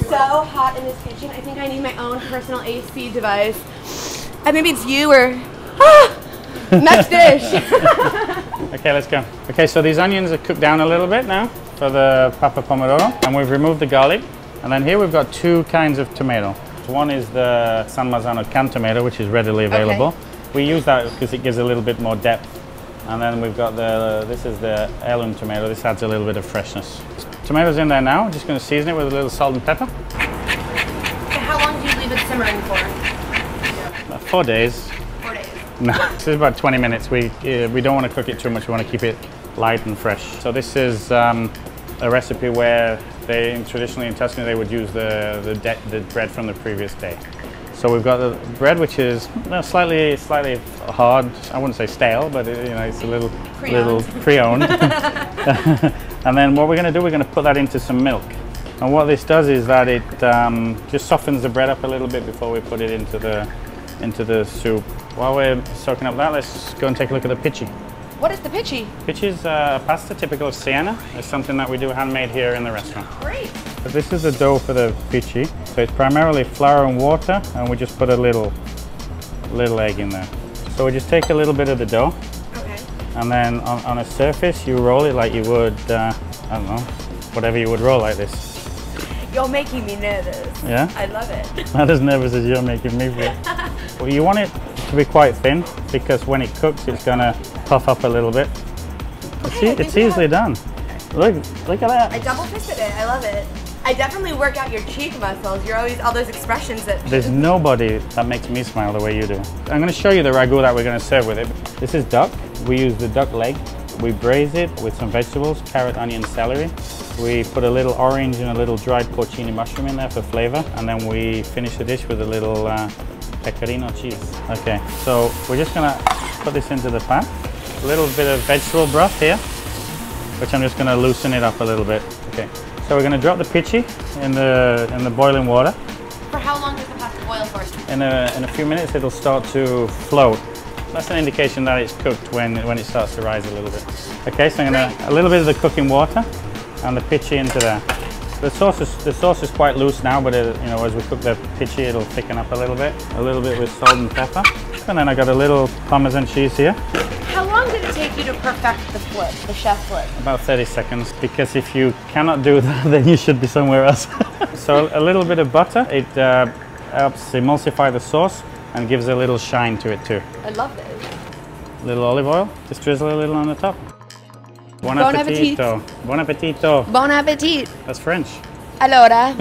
so hot in this kitchen. I think I need my own personal AC device. And maybe it's you or... Next dish. Okay, let's go. Okay, so these onions are cooked down a little bit now for the papa pomodoro, and we've removed the garlic. And then here we've got two kinds of tomato. One is the San Marzano canned tomato, which is readily available. Okay. We use that because it gives a little bit more depth. And then we've got this is the heirloom tomato. This adds a little bit of freshness. Tomatoes in there now. I'm just going to season it with a little salt and pepper. How long do you leave it simmering for? 4 days. 4 days. No, this is about 20 minutes. We don't want to cook it too much. We want to keep it light and fresh. So this is a recipe where traditionally in Tuscany they would use the bread from the previous day. So we've got the bread, which is slightly hard. I wouldn't say stale, but it's a little pre-owned. And then what we're going to do, we're going to put that into some milk. And what this does is that it just softens the bread up a little bit before we put it into the soup. While we're soaking up that, let's go and take a look at the pici. What is the pici? Pici is a pasta typical of Siena. It's something that we do handmade here in the restaurant. Great. But this is the dough for the pici. So it's primarily flour and water, and we just put a little egg in there. So we just take a little bit of the dough. Okay. And then on a surface, you roll it like you would, I don't know, whatever you would roll like this. You're making me nervous. Yeah? I love it. Not as nervous as you're making me feel. Well, you want it to be quite thin, because when it cooks, it's going to puff up a little bit. It's easily done. Look at that. I double fisted it. I love it. I definitely work out your cheek muscles. You're always all those expressions that... There's nobody that makes me smile the way you do. I'm going to show you the ragu that we're going to serve with it. This is duck. We use the duck leg. We braise it with some vegetables, carrot, onion, celery. We put a little orange and a little dried porcini mushroom in there for flavor. And then we finish the dish with a little pecorino cheese. Okay, so we're just going to put this into the pan. A little bit of vegetable broth here, which I'm just going to loosen it up a little bit. Okay, so we're going to drop the pici in the boiling water. For how long does the pasta boil for? In a few minutes, it'll start to float. That's an indication that it's cooked when it starts to rise a little bit. Okay, so I'm going to a little bit of the cooking water and the pici into there. The sauce is quite loose now, but as we cook the pici, it'll thicken up a little bit. A little bit with salt and pepper, and then I got a little Parmesan cheese here. How long did it take you to perfect the flip, the chef flip? About 30 seconds, because if you cannot do that, then you should be somewhere else. So a little bit of butter, it helps emulsify the sauce and gives a little shine to it too. I love this. A little olive oil, just drizzle a little on the top. Buon appetito. Buon appetito. Bon appetit. That's French. Allora.